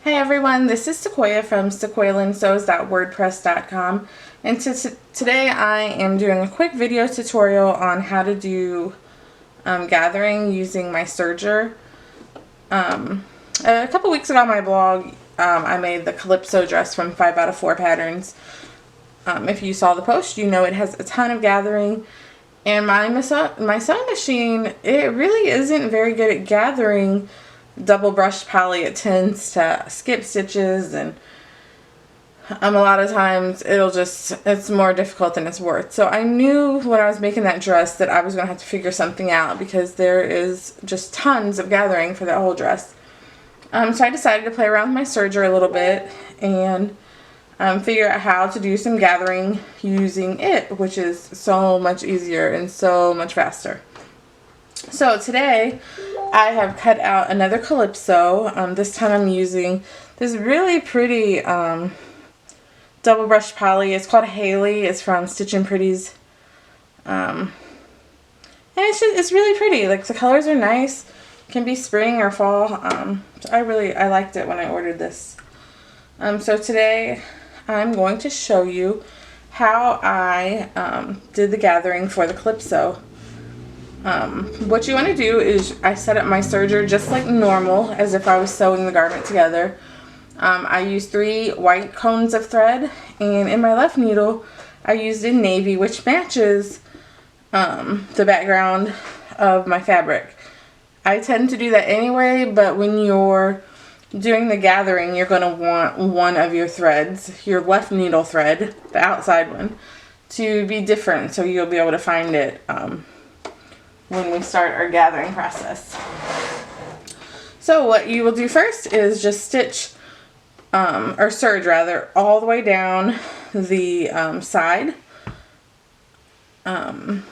Hey everyone, this is Sequoia from sequoialinsews.wordpress.com, and today I am doing a quick video tutorial on how to do gathering using my Serger. A couple weeks ago on my blog, I made the Calypso dress from 5 out of 4 patterns. If you saw the post, you know it has a ton of gathering, and my sewing machine, it really isn't very good at gathering double brushed poly. It tends to skip stitches, and a lot of times it's more difficult than it's worth. So I knew when I was making that dress that I was going to have to figure something out because there is just tons of gathering for that whole dress. So I decided to play around with my serger a little bit and figure out how to do some gathering using it, which is so much easier and so much faster. So today I have cut out another Calypso. This time I'm using this really pretty double brush poly. It's called Haley. It's from Stitchin' Pretties. And it's really pretty. Like, the colors are nice. It can be spring or fall. So I liked it when I ordered this. So today I'm going to show you how I did the gathering for the Calypso. What you want to do is I set up my serger just like normal, as if I was sewing the garment together. I used 3 white cones of thread, and in my left needle I used a navy, which matches the background of my fabric. I tend to do that anyway, but when you're doing the gathering, you're going to want one of your threads, your left needle thread, the outside one, to be different, so you'll be able to find it when we start our gathering process. So what you will do first is just stitch, or serge rather, all the way down the side. And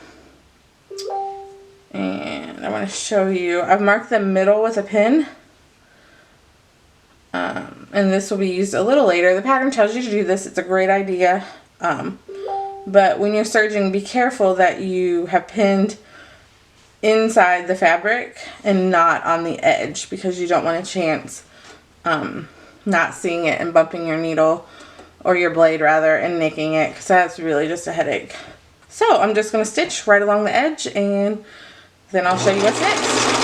I want to show you, I've marked the middle with a pin. And this will be used a little later. The pattern tells you to do this. It's a great idea. But when you're serging, be careful that you have pinned inside the fabric and not on the edge, because you don't want a chance not seeing it and bumping your needle, or your blade rather, and nicking it, because that's really just a headache. So I'm just going to stitch right along the edge, and then I'll show you what's next.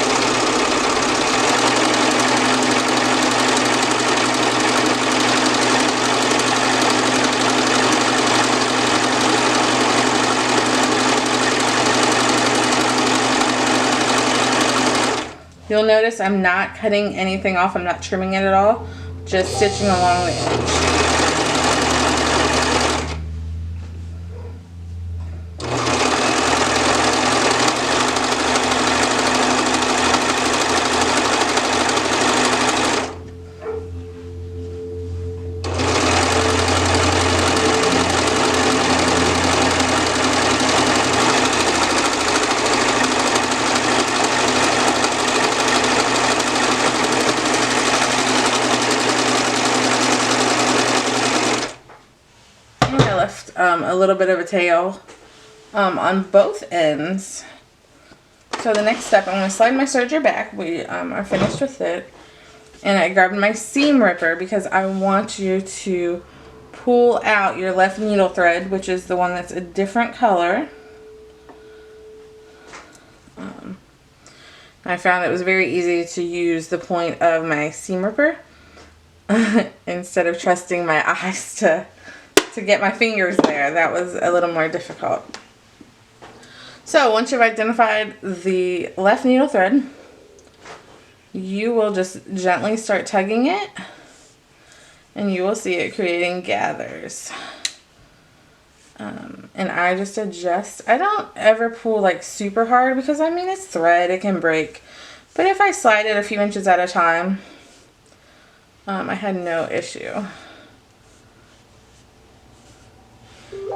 You'll notice I'm not cutting anything off. I'm not trimming it at all. Just stitching along the edge. A little bit of a tail on both ends. So the next step, I'm going to slide my serger back. We are finished with it. And I grabbed my seam ripper because I want you to pull out your left needle thread, which is the one that's a different color. I found it was very easy to use the point of my seam ripper instead of trusting my eyes to get my fingers there. That was a little more difficult. So once you've identified the left needle thread, you will just gently start tugging it, and you will see it creating gathers. And I just adjust. I don't ever pull like super hard, because I mean, it's thread, it can break. But if I slide it a few inches at a time, I had no issue.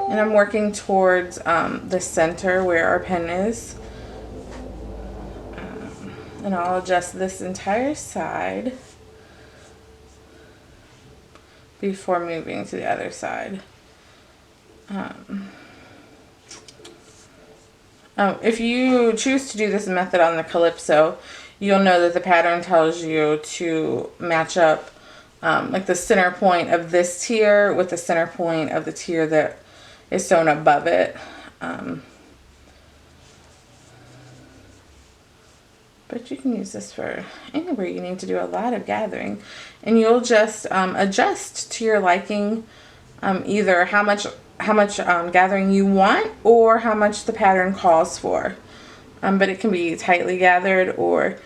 And I'm working towards the center where our pen is. And I'll adjust this entire side before moving to the other side. If you choose to do this method on the Calypso, you'll know that the pattern tells you to match up like the center point of this tier with the center point of the tier that is sewn above it. But you can use this for anywhere you need to do a lot of gathering, and you'll just adjust to your liking, either how much gathering you want or how much the pattern calls for. But it can be tightly gathered, or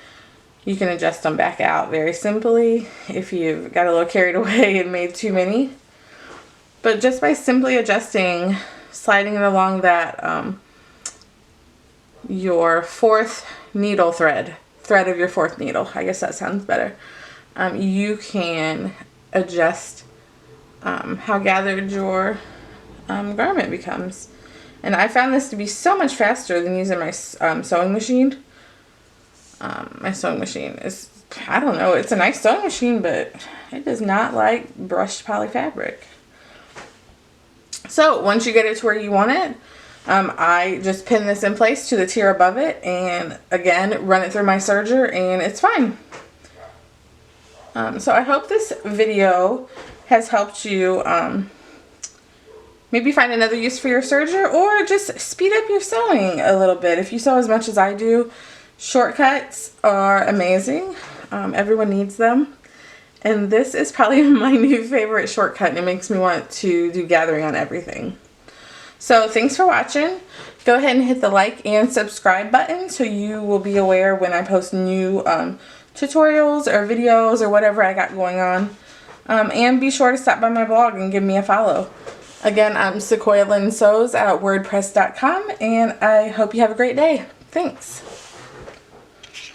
you can adjust them back out very simply if you've got a little carried away and made too many. But just by simply adjusting, sliding it along that your fourth needle thread of your fourth needle, I guess that sounds better, you can adjust how gathered your garment becomes. And I found this to be so much faster than using my sewing machine. My sewing machine is, I don't know, it's a nice sewing machine, but it does not like brushed poly fabric. So once you get it to where you want it, I just pin this in place to the tier above it, and again run it through my serger, and it's fine. So I hope this video has helped you maybe find another use for your serger, or just speed up your sewing a little bit. If you sew as much as I do, shortcuts are amazing. Everyone needs them. And this is probably my new favorite shortcut, and it makes me want to do gathering on everything. So thanks for watching. Go ahead and hit the like and subscribe button so you will be aware when I post new tutorials or videos or whatever I got going on. And be sure to stop by my blog and give me a follow. Again, I'm Sequoia Lynn Sews at wordpress.com, and I hope you have a great day. Thanks.